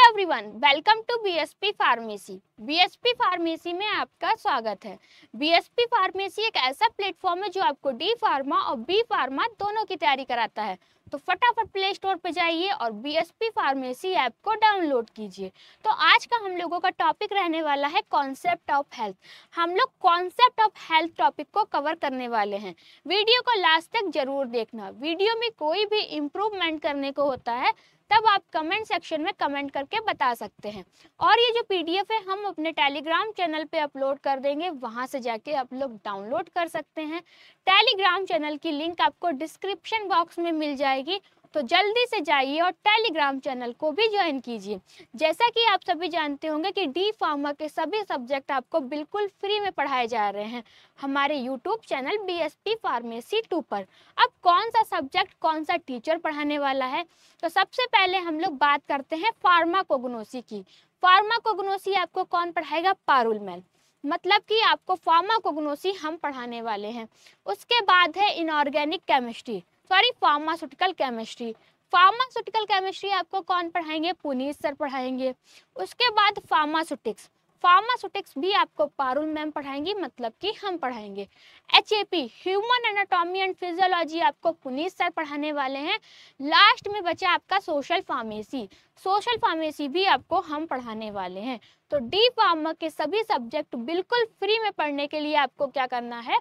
Everyone, welcome to BSP pharmacy. BSP pharmacy में आपका स्वागत है। बीएसपी फार्मेसी एक ऐसा प्लेटफॉर्म है जो आपको डी फार्मा और बी फार्मा दोनों की तैयारी कराता है। तो फटाफट प्ले स्टोर पे जाइए और बीएसपी फार्मेसी ऐप को डाउनलोड कीजिए। तो आज का हम लोगों का टॉपिक रहने वाला है कॉन्सेप्ट ऑफ हेल्थ। हम लोग कॉन्सेप्ट ऑफ हेल्थ टॉपिक को कवर करने वाले हैं। वीडियो को लास्ट तक जरूर देखना। वीडियो में कोई भी इम्प्रूवमेंट करने को होता है तब आप कमेंट सेक्शन में कमेंट करके बता सकते हैं। और ये जो पीडीएफ है हम अपने टेलीग्राम चैनल पे अपलोड कर देंगे, वहां से जाके आप लोग डाउनलोड कर सकते हैं। टेलीग्राम चैनल की लिंक आपको डिस्क्रिप्शन बॉक्स में मिल जाएगी, तो जल्दी से जाइए और टेलीग्राम चैनल को भी ज्वाइन कीजिए। जैसा कि आप सभी जानते होंगे कि डी फार्मा के सभी सब्जेक्ट आपको बिल्कुल फ्री में पढ़ाए जा रहे हैं हमारे यूट्यूब चैनल बीएसपी फार्मेसी 2 पर। अब कौन सा सब्जेक्ट कौन सा टीचर पढ़ाने वाला है, तो सबसे पहले हम लोग बात करते हैं फार्माकोग्नोसी की। फार्माकोग्नोसी आपको कौन पढ़ाएगा? पारुल मैम। मतलब कि आपको फार्माकोग्नोसी हम पढ़ाने वाले हैं। उसके बाद है inorganic chemistry, pharmaceutical chemistry. Pharmaceutical chemistry आपको कौन पढ़ाएंगे? पुनीत सर पढ़ाएंगे। उसके बाद फार्मास्यूटिक्स, फार्मास्यूटिक्स भी आपको पारुल मैम पढ़ाएंगी, मतलब कि हम पढ़ाएंगे। HAP human anatomy and physiology आपको पुनीत सर पढ़ाने वाले हैं। लास्ट में बचा आपका सोशल फार्मेसी, सोशल फार्मेसी भी आपको हम पढ़ाने वाले हैं। तो डी फार्मा के सभी सब्जेक्ट बिल्कुल फ्री में पढ़ने के लिए आपको क्या करना है?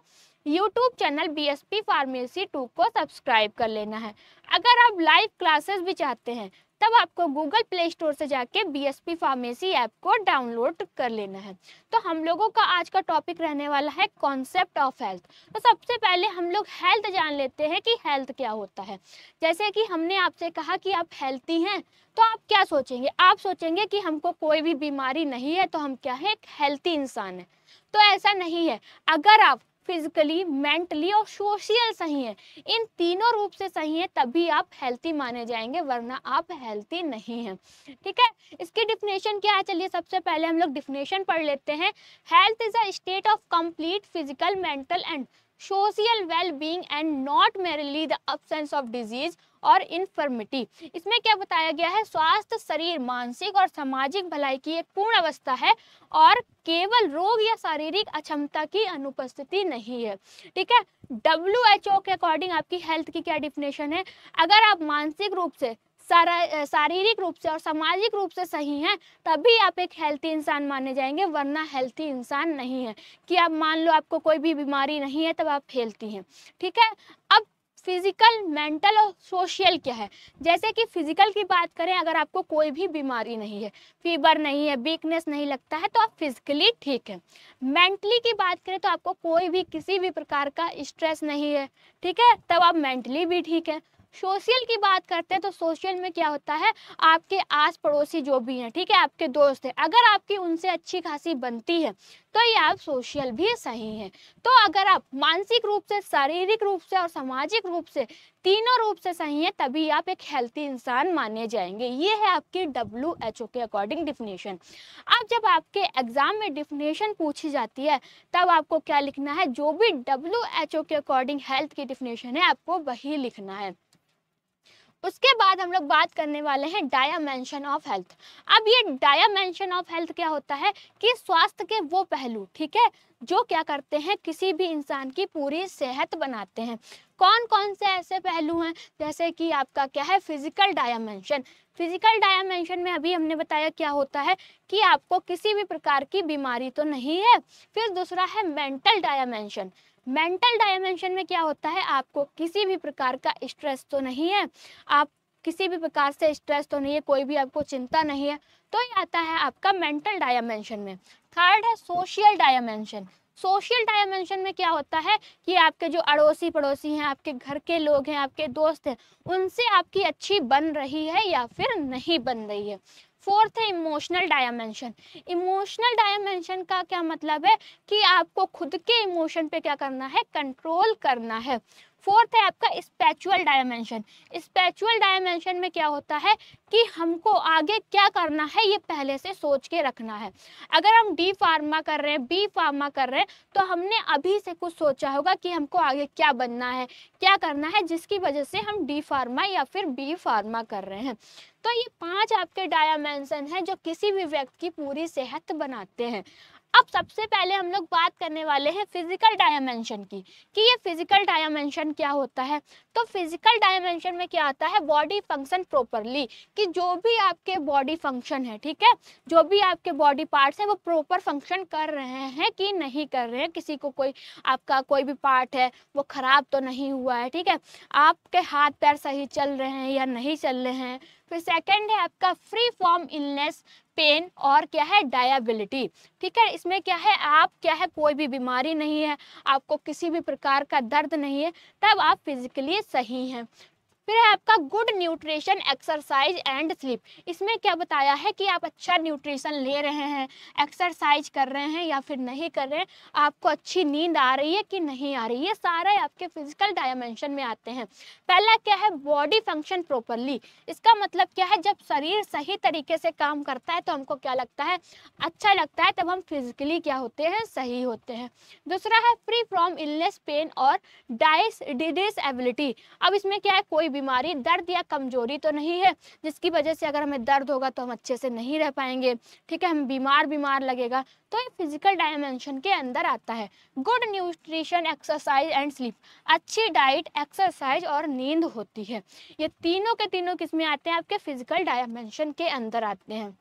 यूट्यूब चैनल बीएसपी फार्मेसी 2 को सब्सक्राइब कर लेना है। अगर आप लाइव क्लासेस भी चाहते हैं तब आपको गूगल प्ले स्टोर से जाके बीएसपी फार्मेसी ऐप को डाउनलोड कर लेना है। तो हम लोगों का आज का टॉपिक रहने वाला है कॉन्सेप्ट ऑफ हेल्थ। तो सबसे पहले हम लोग हेल्थ जान लेते हैं कि हेल्थ क्या होता है। जैसे कि हमने आपसे कहा कि आप हेल्थी हैं, तो आप क्या सोचेंगे? आप सोचेंगे कि हमको कोई भी बीमारी नहीं है तो हम क्या है? एक हेल्थी इंसान है। तो ऐसा नहीं है। अगर आप फिजिकली, मेंटली और सोशल सही है, इन तीनों रूप से सही है, तभी आप हेल्थी माने जाएंगे, वरना आप हेल्थी नहीं हैं। ठीक है, इसकी डिफिनेशन क्या है? चलिए सबसे पहले हम लोग डिफिनेशन पढ़ लेते हैं। Health is a state of complete physical, mental and social well being and not merely the absence of disease और इन्फर्मिटी। इसमें क्या बताया गया है? स्वास्थ्य शरीर, मानसिक और सामाजिक भलाई की एक पूर्ण अवस्था है और केवल रोग या शारीरिक अक्षमता की अनुपस्थिति नहीं है। ठीक है, WHO के अकॉर्डिंग आपकी हेल्थ की क्या डिफिनेशन है? अगर आप मानसिक रूप से, शारीरिक रूप से और सामाजिक रूप से सही हैं, तभी आप एक हेल्थी इंसान माने जाएंगे, वरना हेल्थी इंसान नहीं है। कि आप मान लो आपको कोई भी बीमारी नहीं है तब आप हेल्थी हैं। ठीक है, अब फिजिकल, मेंटल और सोशल क्या है? जैसे कि फिजिकल की बात करें, अगर आपको कोई भी बीमारी नहीं है, फीवर नहीं है, वीकनेस नहीं लगता है, तो आप फिजिकली ठीक है। मेंटली की बात करें तो आपको कोई भी किसी भी प्रकार का स्ट्रेस नहीं है, ठीक है, तब आप मेंटली भी ठीक है। सोशल की बात करते हैं तो सोशल में क्या होता है? आपके आस पड़ोसी जो भी हैं, ठीक है, आपके दोस्त हैं, अगर आपकी उनसे अच्छी खासी बनती है तो ये आप सोशल भी सही हैं। तो अगर आप मानसिक रूप से, शारीरिक रूप से और सामाजिक रूप से, तीनों रूप से सही हैं, तभी आप एक हेल्थी इंसान माने जाएंगे। ये है आपकी WHO के अकॉर्डिंग डिफिनेशन। अब जब आपके एग्जाम में डिफिनेशन पूछी जाती है तब आपको क्या लिखना है? जो भी WHO के अकॉर्डिंग हेल्थ की डिफिनेशन है आपको वही लिखना है। उसके बाद हम लोग बात करने वाले हैं डायमेंशन ऑफ हेल्थ। अब ये डायमेंशन ऑफ हेल्थ क्या होता है? कि स्वास्थ्य के वो पहलू, ठीक है, जो क्या करते हैं? किसी भी इंसान की पूरी सेहत बनाते हैं। कौन कौन से ऐसे पहलू हैं? जैसे कि आपका क्या है? Physical dimension. फिजिकल डायमेंशन में अभी हमने बताया क्या होता है कि आपको किसी भी प्रकार की बीमारी तो नहीं है। फिर दूसरा है मेंटल डायमेंशन। मेंटल डायमेंशन में क्या होता है? आपको किसी भी प्रकार का स्ट्रेस तो नहीं है, आप किसी भी प्रकार से स्ट्रेस तो नहीं है, कोई भी आपको चिंता नहीं है, तो ये आता है आपका मेंटल डायमेंशन में। थर्ड है सोशल डायमेंशन। सोशल डायमेंशन में क्या होता है कि आपके जो अड़ोसी पड़ोसी हैं, आपके घर के लोग हैं, आपके दोस्त हैं, उनसे आपकी अच्छी बन रही है या फिर नहीं बन रही है। फोर्थ है इमोशनल डायमेंशन। इमोशनल डायमेंशन का क्या मतलब है? कि आपको खुद के इमोशन पे क्या करना है? कंट्रोल करना है। फोर्थ है आपका स्पिरिचुअल डायमेंशन। स्पिरिचुअल डायमेंशन में क्या होता है कि हमको आगे क्या करना है ये पहले से सोच के रखना है। अगर हम डी फार्मा कर रहे हैं, बी फार्मा कर रहे हैं, तो हमने अभी से कुछ सोचा होगा कि हमको आगे क्या बनना है, क्या करना है, जिसकी वजह से हम डी फार्मा या फिर बी फार्मा कर रहे हैं। तो ये 5 आपके डायमेंशन हैं जो किसी भी व्यक्ति की पूरी सेहत बनाते हैं। अब सबसे पहले हम लोग बात करने वाले हैं फिजिकल डायमेंशन की, कि ये फिजिकल डायमेंशन क्या होता है। तो फिजिकल डायमेंशन में क्या आता है, बॉडी फंक्शन प्रॉपरली, कि जो भी आपके बॉडी फंक्शन है, ठीक है, जो भी आपके बॉडी पार्ट्स हैं वो प्रॉपर फंक्शन कर रहे हैं कि नहीं कर रहे हैं, किसी को कोई आपका कोई भी पार्ट है वो खराब तो नहीं हुआ है, ठीक है, आपके हाथ पैर सही चल रहे हैं या नहीं चल रहे हैं। फिर सेकंड है आपका फ्री फ्रॉम इलनेस, पेन और क्या है, डायबिलिटी, ठीक है, इसमें क्या है, आप क्या है, कोई भी बीमारी नहीं है, आपको किसी भी प्रकार का दर्द नहीं है, तब आप फिजिकली सही हैं। फिर है आपका good nutrition, exercise and sleep. इसमें क्या बताया है कि आप अच्छा न्यूट्रिशन ले रहे हैं, एक्सरसाइज कर रहे हैं या फिर नहीं कर रहे हैं, आपको अच्छी नींद आ रही है कि नहीं आ रही है, सारे आपके फिजिकल डायमेंशन में आते हैं। पहला क्या है, बॉडी फंक्शन प्रॉपरली। इसका मतलब क्या है, जब शरीर सही तरीके से काम करता है तो हमको क्या लगता है, अच्छा लगता है, तब हम फिजिकली क्या होते हैं, सही होते हैं। दूसरा है फ्री फ्रॉम इलनेस, पेन और डिसेबिलिटी। अब इसमें क्या है, कोई बीमारी, दर्द या कमजोरी तो नहीं है जिसकी वजह से अगर हमें दर्द होगा तो हम अच्छे से नहीं रह पाएंगे, ठीक है, हम बीमार लगेगा, तो ये फिजिकल डायमेंशन के अंदर आता है। Good nutrition, exercise and sleep, अच्छी डाइट, एक्सरसाइज और नींद होती है। ये तीनों के तीनों किसमें आते हैं, आपके फिजिकल डायमेंशन के अंदर आते हैं,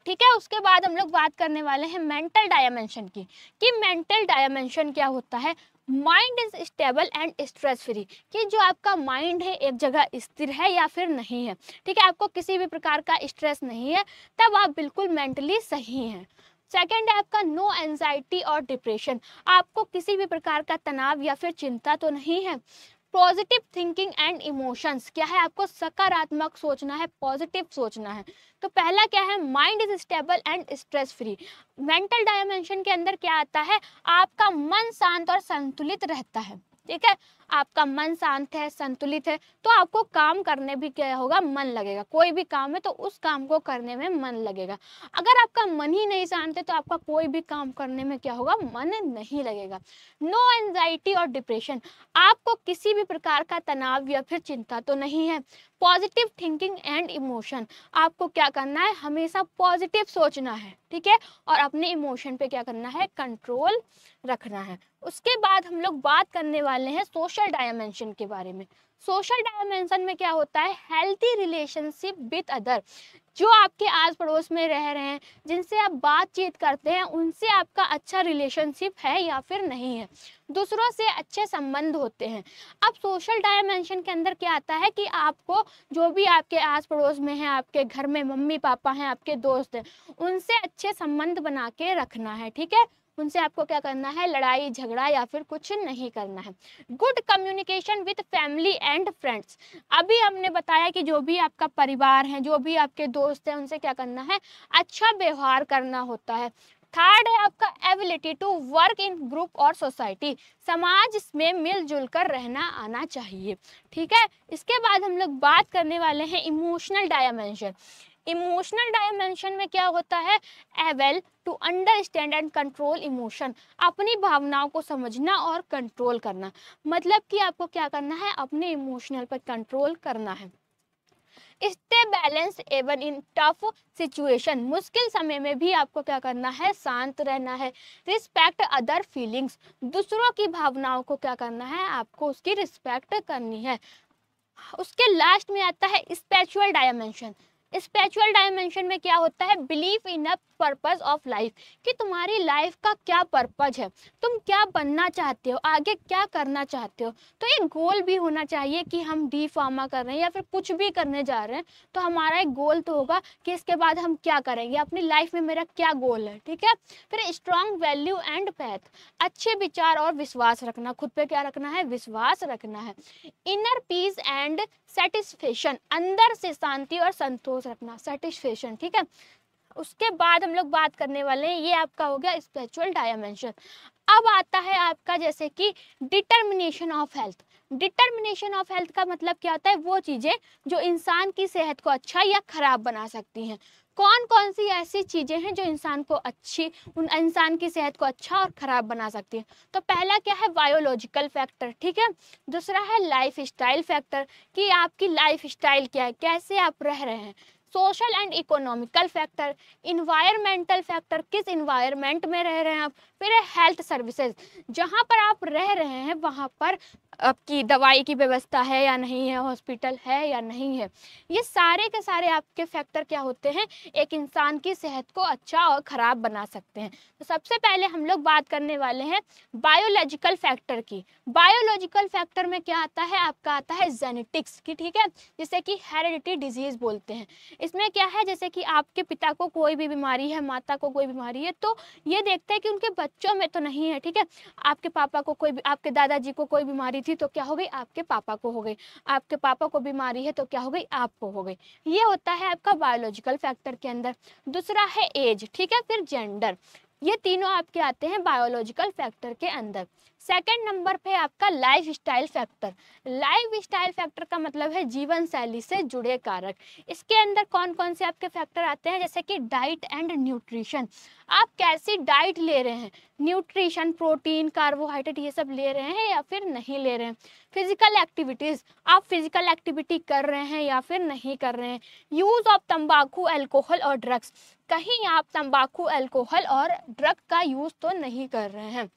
ठीक है। उसके बाद हम लोग बात करने वाले हैं मेंटल डायमेंशन की, कि मेंटल डायमेंशन क्या होता है। Mind is stable and stress free, कि जो आपका माइंड है एक जगह स्थिर है या फिर नहीं है, ठीक है, आपको किसी भी प्रकार का स्ट्रेस नहीं है, तब आप बिल्कुल मेंटली सही हैं। सेकेंड है आपका नो एंजाइटी और डिप्रेशन, आपको किसी भी प्रकार का तनाव या फिर चिंता तो नहीं है। पॉजिटिव थिंकिंग एंड इमोशंस, क्या है, आपको सकारात्मक सोचना है, पॉजिटिव सोचना है। तो पहला क्या है, mind is stable and stress free. Mental dimension के अंदर क्या आता है, आपका मन शांत और संतुलित रहता है, ठीक है, आपका मन शांत है, संतुलित है, तो आपको काम करने भी क्या होगा, मन लगेगा, कोई भी काम है तो उस काम को करने में मन लगेगा। अगर आपका मन ही नहीं शांत है तो आपका कोई भी काम करने में क्या होगा, मन नहीं लगेगा। नो एंजाइटी और डिप्रेशन, आपको किसी भी प्रकार का तनाव या फिर चिंता तो नहीं है। पॉजिटिव थिंकिंग एंड इमोशन, आपको क्या करना है, हमेशा पॉजिटिव सोचना है, ठीक है, और अपने इमोशन पे क्या करना है, कंट्रोल रखना है। उसके बाद हम लोग बात करने वाले हैं सोशल डायमेंशन के बारे में। सोशल डायमेंशन में क्या होता है, हेल्थी रिलेशनशिप विद अदर, जो आपके आस पड़ोस में रह रहे हैं, जिनसे आप बातचीत करते हैं, उनसे आपका अच्छा रिलेशनशिप है या फिर नहीं है, दूसरों से अच्छे संबंध होते हैं। अब सोशल डायमेंशन के अंदर क्या आता है कि आपको जो भी आपके आस पड़ोस में है, आपके घर में मम्मी पापा हैं, आपके दोस्त हैं, उनसे अच्छे संबंध बना के रखना है, ठीक है, उनसे आपको क्या करना है, लड़ाई झगड़ा या फिर कुछ नहीं करना है। Good communication with family and friends, अभी हमने बताया कि जो भी आपका परिवार है, जो भी आपके दोस्त हैं, उनसे क्या करना है, अच्छा व्यवहार करना होता है। थर्ड है आपका ability to work in group और सोसाइटी, समाज में मिलजुल कर रहना आना चाहिए, ठीक है। इसके बाद हम लोग बात करने वाले हैं इमोशनल डायमेंशन। इमोशनल डायमेंशन में क्या होता है, able to understand and control emotion, अपनी भावनाओं को समझना और कंट्रोल करना, मतलब कि आपको क्या करना है, अपने इमोशनल पर कंट्रोल करना है। Stay balance even in tough situation, मुश्किल समय में भी आपको क्या करना है, शांत रहना है। रिस्पेक्ट अदर फीलिंग्स, दूसरों की भावनाओं को क्या करना है, आपको उसकी रिस्पेक्ट करनी है। उसके लास्ट में आता है स्पिरिचुअल डायमेंशन। स्पिरिचुअल डायमेंशन में क्या होता है, believe in a purpose of life, कि तुम्हारी लाइफ का क्या पर्पज है, तुम क्या बनना चाहते हो, आगे क्या करना चाहते हो। तो एक गोल भी होना चाहिए कि हम डी फार्मा कर रहे हैं या फिर कुछ भी करने जा रहे हैं, तो हमारा एक गोल तो होगा कि इसके बाद हम क्या करेंगे, अपनी लाइफ में मेरा क्या गोल है, ठीक है। फिर स्ट्रॉन्ग वैल्यू एंड पैथ, अच्छे विचार और विश्वास रखना, खुद पे क्या रखना है, विश्वास रखना है। इनर पीस एंड सेटिस्फेक्शन, अंदर से शांति और संतोष रखना, सेटिस्फेक्शन, ठीक है। उसके बाद हम लोग बात करने वाले हैं, ये आपका हो गया स्पिरिचुअल डायमेंशन। अब आता है आपका जैसे कि determination of health. Determination of health का मतलब क्या होता है, वो चीज़ें जो इंसान की सेहत को अच्छा या खराब बना सकती हैं। कौन कौन सी ऐसी चीज़ें हैं जो इंसान को उन इंसान की सेहत को अच्छा और ख़राब बना सकती हैं। तो पहला क्या है, बायोलॉजिकल फैक्टर, ठीक है। दूसरा है लाइफ स्टाइल फैक्टर, कि आपकी लाइफ स्टाइल क्या है, कैसे आप रह रहे हैं। Social and economical factor, environmental factor, किस इन्वायरमेंट में रह रहे हैं आप। फिर है हेल्थ सर्विसेज, जहाँ पर आप रह रहे हैं वहाँ पर आपकी दवाई की व्यवस्था है या नहीं है, हॉस्पिटल है या नहीं है। ये सारे के सारे आपके फैक्टर क्या होते हैं, एक इंसान की सेहत को अच्छा और ख़राब बना सकते हैं। तो सबसे पहले हम लोग बात करने वाले हैं बायोलॉजिकल फैक्टर की। बायोलॉजिकल फैक्टर में क्या आता है, आपका आता है जेनेटिक्स की, ठीक है, जिसे कि हेरिडिटी डिजीज़ बोलते हैं। इसमें क्या है, जैसे कि आपके पिता को कोई भी बीमारी है, माता को कोई बीमारी है, तो ये देखते हैं कि उनके बच्चों में तो नहीं है, ठीक है। आपके पापा को आपके दादाजी को कोई बीमारी थी तो क्या हो गई, आपके पापा को हो गई। आपके पापा को बीमारी है तो क्या हो गई, आपको हो गई। ये होता है आपका बायोलॉजिकल फैक्टर के अंदर। दूसरा है एज, ठीक है, फिर जेंडर, ये तीनों आपके आते हैं बायोलॉजिकल फैक्टर के अंदर। सेकंड नंबर पे आपका life style factor. Life style factor का मतलब है जीवन शैली से जुड़े कारक। इसके अंदर कौन कौन से आपके फैक्टर आते हैं, जैसे कि डाइट एंड न्यूट्रिशन, आप कैसी डाइट ले रहे हैं, न्यूट्रिशन, प्रोटीन, कार्बोहाइड्रेट, ये सब ले रहे हैं या फिर नहीं ले रहे हैं। फिजिकल एक्टिविटीज़, आप फिजिकल एक्टिविटी कर रहे हैं या फिर नहीं कर रहे हैं। यूज़ ऑफ तंबाकू, अल्कोहल और ड्रग्स, कहीं आप तंबाकू, अल्कोहल और ड्रग का यूज़ तो नहीं कर रहे हैं।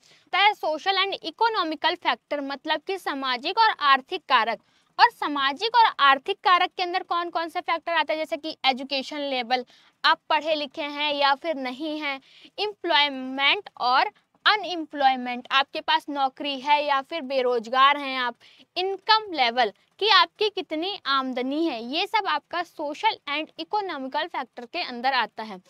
सोशल एंड इकोनॉमिकल फैक्टर, मतलब कि सामाजिक और आर्थिक कारक। और सामाजिक और आर्थिक कारक के अंदर कौन कौन से फैक्टर आते हैं, जैसे कि एजुकेशन लेवल, आप पढ़े लिखे हैं या फिर नहीं हैं। एम्प्लॉयमेंट और अनएम्प्लॉयमेंट, आपके पास नौकरी है या फिर बेरोजगार हैं आप। इनकम लेवल, कि आपकी कितनी आमदनी है, ये सब आपका सोशल एंड इकोनॉमिकल फैक्टर के अंदर आता है।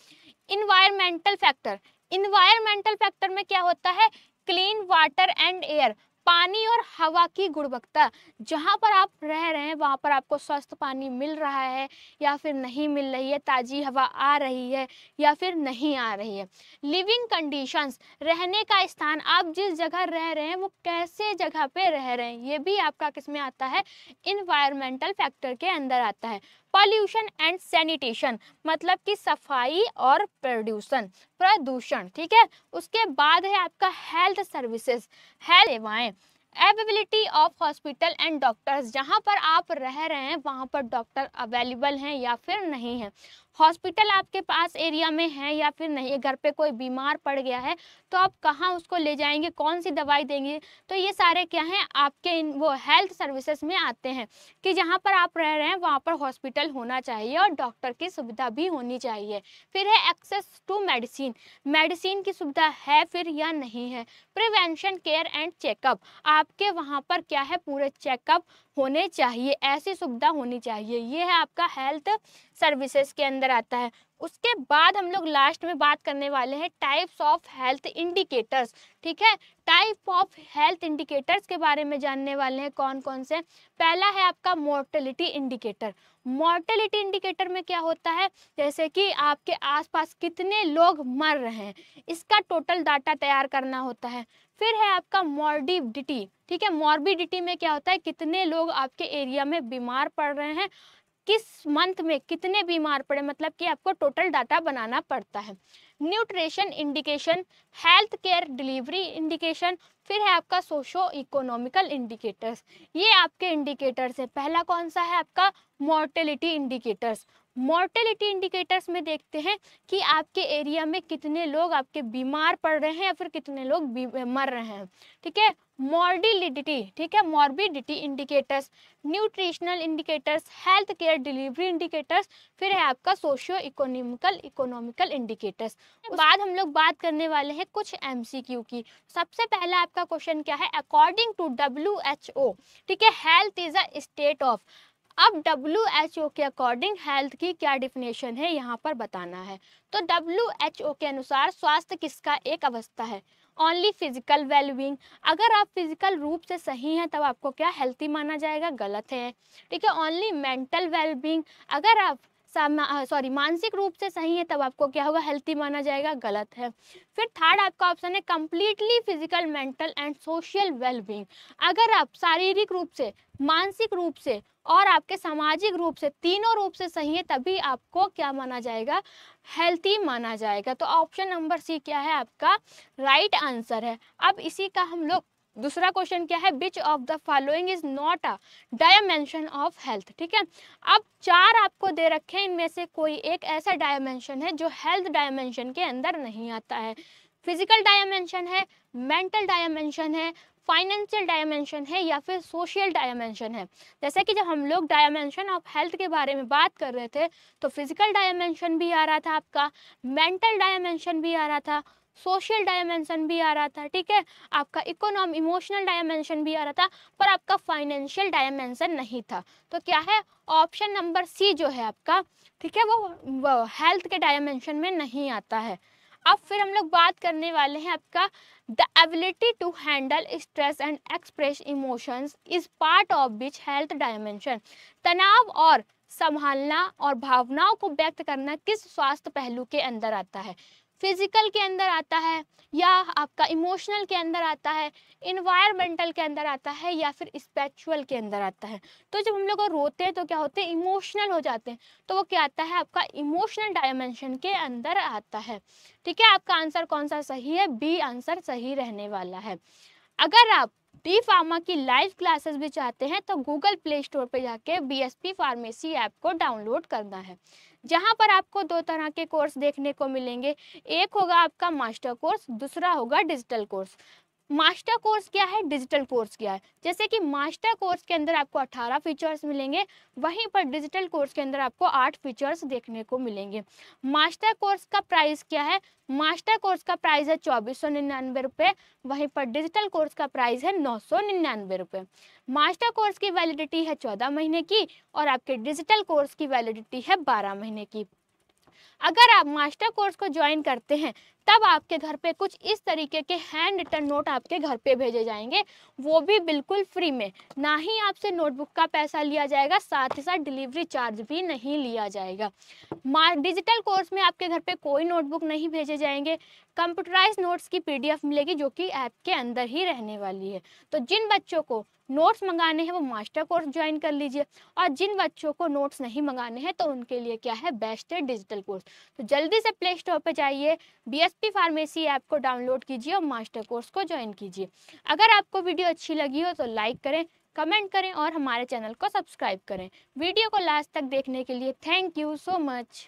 इन्वायरमेंटल फैक्टर, इन्वायरमेंटल फैक्टर में क्या होता है, क्लीन वाटर एंड एयर, पानी और हवा की गुणवत्ता, जहाँ पर आप रह रहे हैं वहाँ पर आपको स्वस्थ पानी मिल रहा है या फिर नहीं मिल रही है, ताज़ी हवा आ रही है या फिर नहीं आ रही है। लिविंग कंडीशंस, रहने का स्थान, आप जिस जगह रह रहे हैं वो कैसे जगह पे रह रहे हैं, ये भी आपका किस में आता है, इन्वायरमेंटल फैक्टर के अंदर आता है। पॉल्यूशन एंड सैनिटेशन, मतलब कि सफाई और प्रदूषण, ठीक है। उसके बाद है आपका हेल्थ सर्विसेज, हेल्थ सेवाएं। Availability of hospital and doctors, जहाँ पर आप रह रहे हैं वहाँ पर डॉक्टर अवेलेबल हैं या फिर नहीं है। हॉस्पिटल आपके पास एरिया में है या फिर नहीं, घर पे कोई बीमार पड़ गया है तो आप कहाँ उसको ले जाएंगे, कौन सी दवाई देंगे। तो ये सारे क्या हैं, आपके वो हेल्थ सर्विसेज में आते हैं, कि जहाँ पर आप रह रहे हैं वहाँ पर हॉस्पिटल होना चाहिए और डॉक्टर की सुविधा भी होनी चाहिए। फिर है एक्सेस टू मेडिसिन, मेडिसिन की सुविधा है फिर या नहीं है। प्रिवेंशन केयर एंड चेकअप, आपके वहाँ पर क्या है, पूरे चेकअप होने चाहिए, ऐसी सुविधा होनी चाहिए। ये है आपका हेल्थ सर्विसेज के अंदर आता है। उसके बाद हम लोग लास्ट में बात करने वाले हैं टाइप्स ऑफ हेल्थ इंडिकेटर्स, ठीक है। टाइप ऑफ हेल्थ इंडिकेटर्स के बारे में जानने वाले हैं, कौन कौन से। पहला है आपका मोर्टेलिटी इंडिकेटर। मोर्टेलिटी इंडिकेटर में क्या होता है, जैसे कि आपके आसपास कितने लोग मर रहे हैं, इसका टोटल डाटा तैयार करना होता है। फिर है आपका मॉर्बिडिटी, ठीक है। मॉर्बिडिटी में क्या होता है, कितने लोग आपके एरिया में बीमार पड़ रहे हैं, किस मंथ में कितने बीमार पड़े, मतलब कि आपको टोटल डाटा बनाना पड़ता है। Nutrition indication, health care delivery indication, फिर है आपका सोशो इकोनॉमिकल इंडिकेटर्स। ये आपके इंडिकेटर्स है। पहला कौन सा है आपका, मोर्टेलिटी इंडिकेटर्स। मोर्टेलिटी इंडिकेटर्स में देखते हैं कि आपके एरिया में कितने लोग आपके बीमार पड़ रहे हैं या फिर कितने लोग मर रहे हैं, ठीक है। मॉर्बिडिटी, ठीक है, morbidity indicators, nutritional indicators, health care delivery indicators, फिर है आपका सोशियो इकोनॉमिकल इंडिकेटर्स। बाद हम लोग बात करने वाले हैं कुछ एमसीक्यू की। सबसे पहला आपका क्वेश्चन क्या है, अकॉर्डिंग टू WHO, ठीक है, health is a state of. अब WHO के अकॉर्डिंग हेल्थ की क्या डिफिनेशन है यहाँ पर बताना है। तो WHO के अनुसार स्वास्थ्य किसका एक अवस्था है, ओनली फिजिकल वेलबींग। अगर आप फिजिकल रूप से सही हैं तब आपको क्या हेल्थी माना जाएगा, गलत है, ठीक है। ओनली मेंटल वेलबींग, अगर आप मानसिक रूप से सही है तब आपको क्या होगा, हेल्थी माना जाएगा, गलत है। फिर थर्ड आपका ऑप्शन है completely physical, mental and social wellbeing. अगर आप शारीरिक रूप से, मानसिक रूप से और आपके सामाजिक रूप से, तीनों रूप से सही है तभी आपको क्या माना जाएगा, हेल्थी माना जाएगा। तो ऑप्शन नंबर सी क्या है आपका राइट आंसर है। अब इसी का हम लोग दूसरा क्वेश्चन क्या है, which of the following is not a dimension of health. ठीक है, अब चार आपको दे रखे हैं, इनमें से कोई एक ऐसा डायमेंशन है जो हेल्थ डायमेंशन के अंदर नहीं आता है। फिजिकल डायमेंशन है, मेंटल डायमेंशन है, फाइनेंशियल डायमेंशन है या फिर सोशल डायमेंशन है। जैसे कि जब हम लोग डायमेंशन ऑफ हेल्थ के बारे में बात कर रहे थे तो फिजिकल डायमेंशन भी आ रहा था आपका, मेंटल डायमेंशन भी आ रहा था, सोशल डायमेंशन भी आ रहा था, ठीक है, आपका इमोशनल डायमेंशन भी आ रहा था, पर आपका फाइनेंशियल डायमेंशन नहीं था। तो क्या है, ऑप्शन नंबर सी जो है आपका, ठीक है, वो हेल्थ के डायमेंशन में नहीं आता है। अब फिर हम लोग बात करने वाले हैं आपका the ability to handle stress and express emotions is part of which health dimension. तनाव और संभालना और भावनाओं को व्यक्त करना किस स्वास्थ्य पहलू के अंदर आता है, फिजिकल के अंदर आता है या आपका इमोशनल के अंदर आता है, इन्वायरमेंटल के अंदर आता है या फिर स्पिरिचुअल के अंदर आता है। तो जब हम लोग रोते हैं तो क्या होते हैं, इमोशनल हो जाते हैं, तो वो क्या आता है आपका इमोशनल डायमेंशन के अंदर आता है। ठीक है, आपका आंसर कौन सा सही है, बी आंसर सही रहने वाला है। अगर आप डी फार्मा की लाइव क्लासेस भी चाहते हैं तो गूगल प्ले स्टोर पे जाके बीएसपी फार्मेसी ऐप को डाउनलोड करना है, जहां पर आपको दो तरह के कोर्स देखने को मिलेंगे। एक होगा आपका मास्टर कोर्स, दूसरा होगा डिजिटल कोर्स। मास्टर कोर्स क्या है, डिजिटल कोर्स क्या है। जैसे कि मास्टर कोर्स के अंदर आपको 18 फीचर्स मिलेंगे, वहीं पर डिजिटल कोर्स के अंदर आपको 8 फीचर्स देखने को मिलेंगे। मास्टर कोर्स का प्राइस क्या है, मास्टर कोर्स का प्राइस है 2499 रुपये, वहीं पर डिजिटल कोर्स का प्राइस है 999 रुपये। मास्टर कोर्स की वैलिडिटी है 14 महीने की और आपके डिजिटल कोर्स की वैलिडिटी है 12 महीने की। अगर आप मास्टर कोर्स को ज्वाइन करते हैं तब आपके घर पे कुछ इस तरीके के हैंड रिटन नोट आपके घर पे भेजे जाएंगे, वो भी बिल्कुल फ्री में, ना ही आपसे नोटबुक का पैसा लिया जाएगा, साथ ही साथ डिलीवरी चार्ज भी नहीं लिया जाएगा। डिजिटल कोर्स में आपके घर पे कोई नोटबुक नहीं भेजे जाएंगे, कंप्यूटराइज नोट्स की पीडीएफ मिलेगी जो कि ऐप के अंदर ही रहने वाली है। तो जिन बच्चों को नोट्स मंगाने हैं वो मास्टर कोर्स ज्वाइन कर लीजिए, और जिन बच्चों को नोट्स नहीं मंगाने हैं तो उनके लिए क्या है, बेस्ट है डिजिटल कोर्स। तो जल्दी से प्ले स्टोर पर जाइए, बीएसपी फार्मेसी ऐप को डाउनलोड कीजिए और मास्टर कोर्स को ज्वाइन कीजिए। अगर आपको वीडियो अच्छी लगी हो तो लाइक करें, कमेंट करें और हमारे चैनल को सब्सक्राइब करें। वीडियो को लास्ट तक देखने के लिए थैंक यू सो मच।